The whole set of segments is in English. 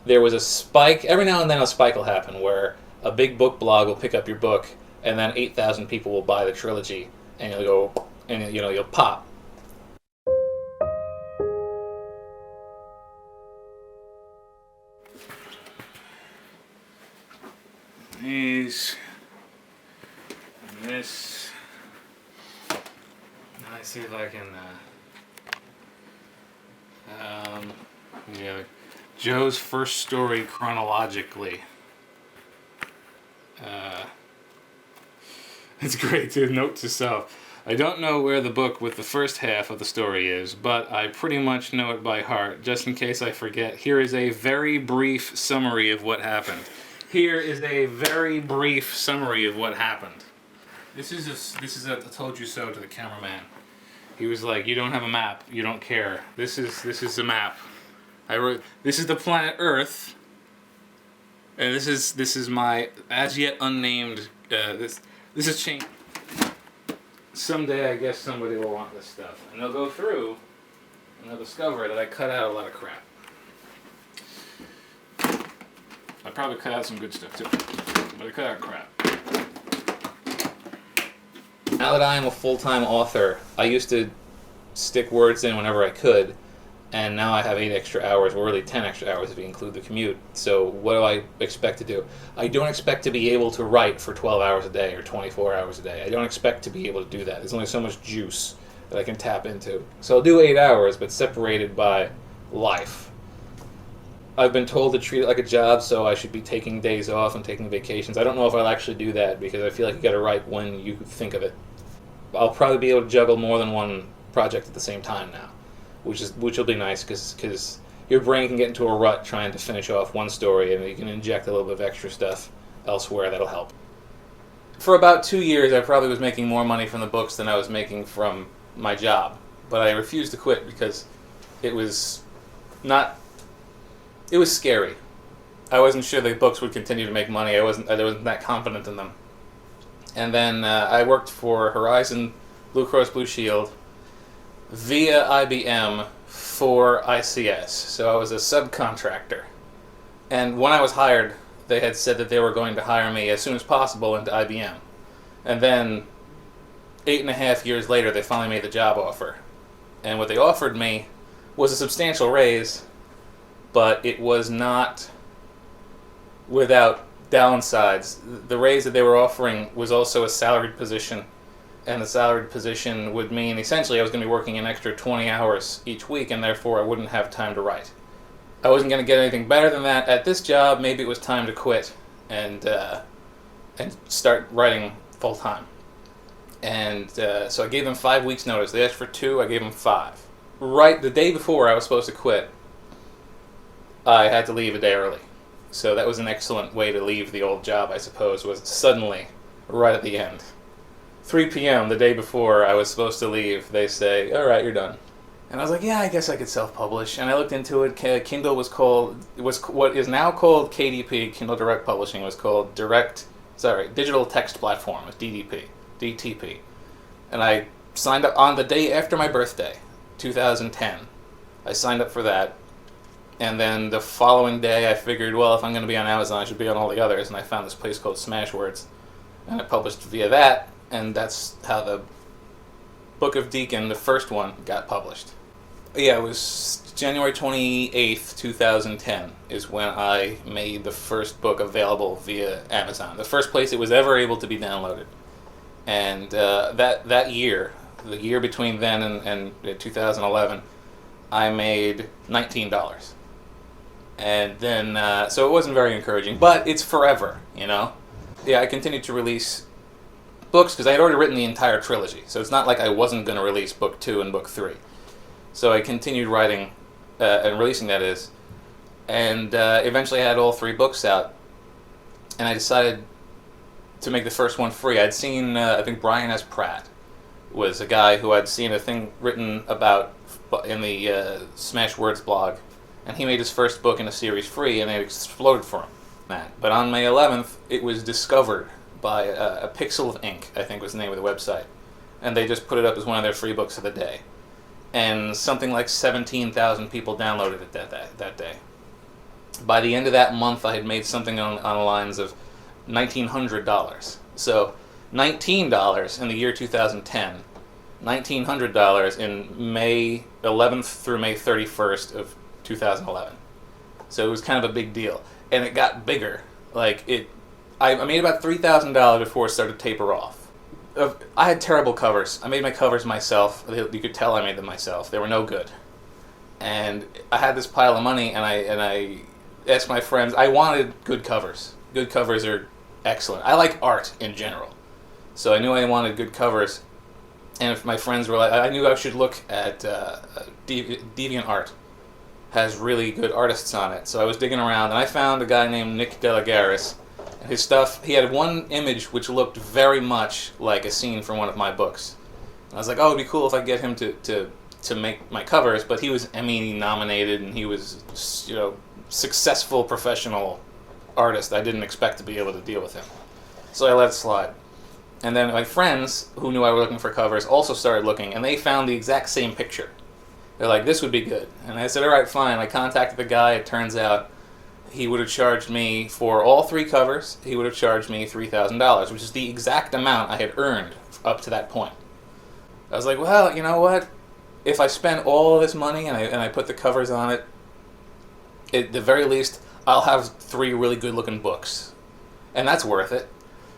there was a spike. Every now and then a spike will happen where a big book blog will pick up your book, and then 8,000 people will buy the trilogy, and you'll go, and you'll pop. These, and this. Let's see if I can. Yeah, Joe's first story chronologically. It's great to note to self. I don't know where the book with the first half of the story is, but I pretty much know it by heart. Just in case I forget, here is a very brief summary of what happened. Here is a very brief summary of what happened. This is a told you so to the cameraman. He was like, "You don't have a map. You don't care. This is the map. I wrote. This is the planet Earth, and this is my as yet unnamed. This is changed. Someday I guess somebody will want this stuff, and they'll go through, and they'll discover that I cut out a lot of crap. I probably cut out some good stuff too, but I cut out crap." Now that I am a full-time author, I used to stick words in whenever I could, and now I have 8 extra hours, or really 10 extra hours if you include the commute. So what do I expect to do? I don't expect to be able to write for 12 hours a day or 24 hours a day. I don't expect to be able to do that. There's only so much juice that I can tap into. So I'll do 8 hours, but separated by life. I've been told to treat it like a job, so I should be taking days off and taking vacations. I don't know if I'll actually do that, because I feel like you gotta write when you think of it. I'll probably be able to juggle more than one project at the same time now, which will be nice, because your brain can get into a rut trying to finish off one story, and you can inject a little bit of extra stuff elsewhere that'll help. For about 2 years, I probably was making more money from the books than I was making from my job, but I refused to quit because it was scary. I wasn't sure the books would continue to make money. I wasn't that confident in them. And then I worked for Horizon, Blue Cross Blue Shield, via IBM for ICS. So I was a subcontractor. And when I was hired, they had said that they were going to hire me as soon as possible into IBM. And then 8.5 years later, they finally made the job offer. And what they offered me was a substantial raise, but it was not without downsides. The raise that they were offering was also a salaried position, and the salaried position would mean essentially I was going to be working an extra 20 hours each week, and therefore I wouldn't have time to write. I wasn't going to get anything better than that at this job. Maybe it was time to quit and start writing full time. And so I gave them 5 weeks notice. They asked for 2, I gave them 5. Right the day before I was supposed to quit, I had to leave a day early. So that was an excellent way to leave the old job, I suppose, was suddenly, right at the end. 3 p.m. the day before I was supposed to leave, they say, "All right, you're done." And I was like, yeah, I guess I could self-publish. And I looked into it. Kindle was what is now called KDP, Kindle Direct Publishing, was called Digital Text Platform, DTP. And I signed up on the day after my birthday, 2010. I signed up for that. And then the following day, I figured, well, if I'm going to be on Amazon, I should be on all the others. And I found this place called Smashwords. And I published via that. And that's how the Book of Deacon, the first one, got published. Yeah, it was January 28th, 2010 is when I made the first book available via Amazon. The first place it was ever able to be downloaded. And that year, the year between then and 2011, I made $19. And then, so it wasn't very encouraging, but it's forever, you know? Yeah, I continued to release books because I had already written the entire trilogy, so it's not like I wasn't going to release book 2 and book 3. So I continued writing and releasing, that is, and eventually I had all 3 books out, and I decided to make the first one free. I'd seen, I think Brian S. Pratt was a guy who I'd seen a thing written about in the Smashwords blog, and he made his first book in a series free, and it exploded for him. But on May 11th, it was discovered by a Pixel of Ink, I think was the name of the website, and they just put it up as one of their free books of the day. And something like 17,000 people downloaded it that day. By the end of that month, I had made something on the lines of $1,900. So $19 in the year 2010, $1,900 in May 11th through May 31st of 2011. So it was kind of a big deal, and it got bigger. I made about $3,000 before it started to taper off. I had terrible covers. I made my covers myself. You could tell I made them myself. They were no good, and I had this pile of money, and I asked my friends. I wanted good covers. Good covers are excellent. I like art in general, so I knew I wanted good covers. And if my friends were like, I knew I should look at DeviantArt. Has really good artists on it. So I was digging around, and I found a guy named Nick Delagaris. And his stuff, he had one image which looked very much like a scene from one of my books. And I was like, oh, it'd be cool if I get him to make my covers. But he was Emmy nominated, and he was, successful professional artist. I didn't expect to be able to deal with him. So I let it slide. And then my friends, who knew I was looking for covers, also started looking, and they found the exact same picture. They're like, this would be good. And I said, all right, fine. I contacted the guy. It turns out he would have charged me for all 3 covers. He would have charged me $3,000, which is the exact amount I had earned up to that point. I was like, well, you know what? If I spend all this money and I put the covers on it, at the very least, I'll have 3 really good-looking books. And that's worth it.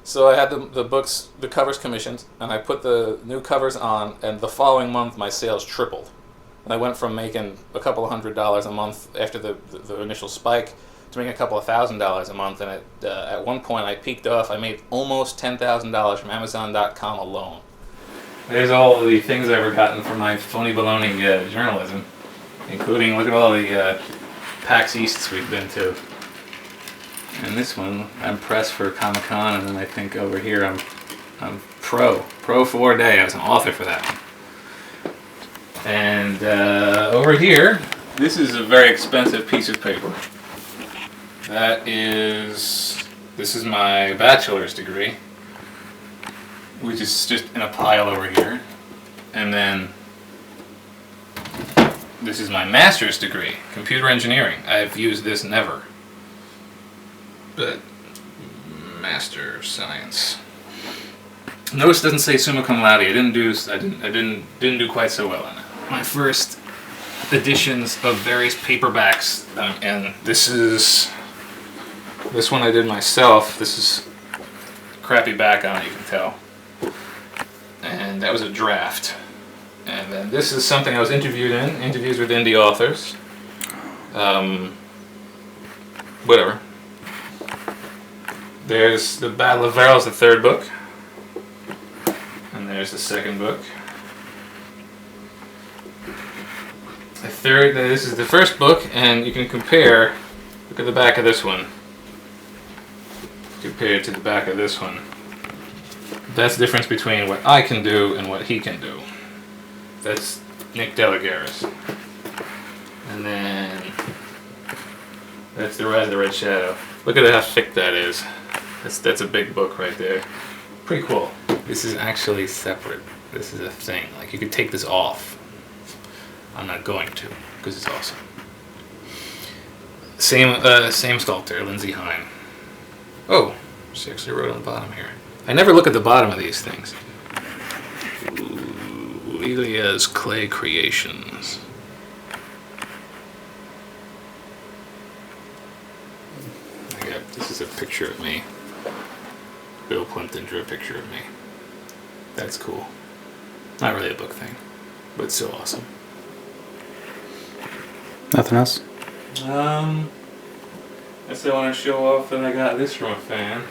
So I had the covers commissioned, and I put the new covers on, and the following month my sales tripled. And I went from making a couple of $100 a month after the initial spike to making a couple of $1,000s a month. And at one point I peaked off. I made almost $10,000 from Amazon.com alone. There's all the things I've ever gotten from my phony baloney journalism, including, look at all the PAX Easts we've been to. And this one, I'm press for Comic-Con, and then I think over here I'm pro 4-day. I was an author for that one. And over here, this is a very expensive piece of paper. This is my bachelor's degree, which is just in a pile over here. And then this is my master's degree, computer engineering. I've used this never, but master science. Notice it doesn't say summa cum laude. I didn't do quite so well in it. My first editions of various paperbacks, and this one I did myself. This is crappy back on it, you can tell. And that was a draft. And then this is something I was interviewed in, interviews with indie authors. Whatever. There's The Battle of Varels, the 3rd book. And there's the 2nd book. This is the 1st book, and you can compare, look at the back of this one, compared to the back of this one. That's the difference between what I can do and what he can do. That's Nick Delagaris. And then that's The Rise of the Red Shadow. Look at how thick that is. That's a big book right there. Pretty cool. This is actually separate. This is a thing. Like, you could take this off. I'm not going to, because it's awesome. Same sculptor, Lindsay Hine. Oh, she actually wrote on the bottom here. I never look at the bottom of these things. Elia's Clay Creations. This is a picture of me. Bill Plimpton drew a picture of me. That's cool. Not really a book thing, but still awesome. Nothing else? I guess I want to show off that I got this from a fan.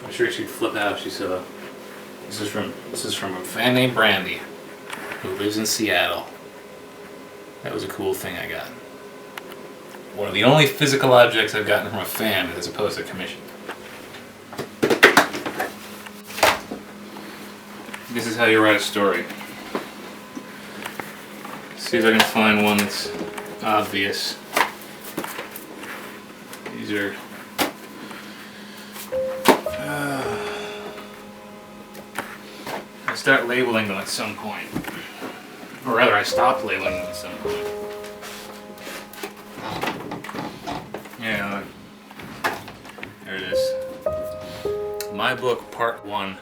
I'm sure she'd flip out if she saw. This is from a fan named Brandy, who lives in Seattle. That was a cool thing I got. One of the only physical objects I've gotten from a fan as opposed to commission. This is how you write a story. See if I can find one that's obvious. These are... I start labeling them at some point. Or rather, I stopped labeling them at some point. My Book Part 1.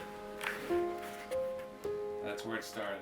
That's where it started.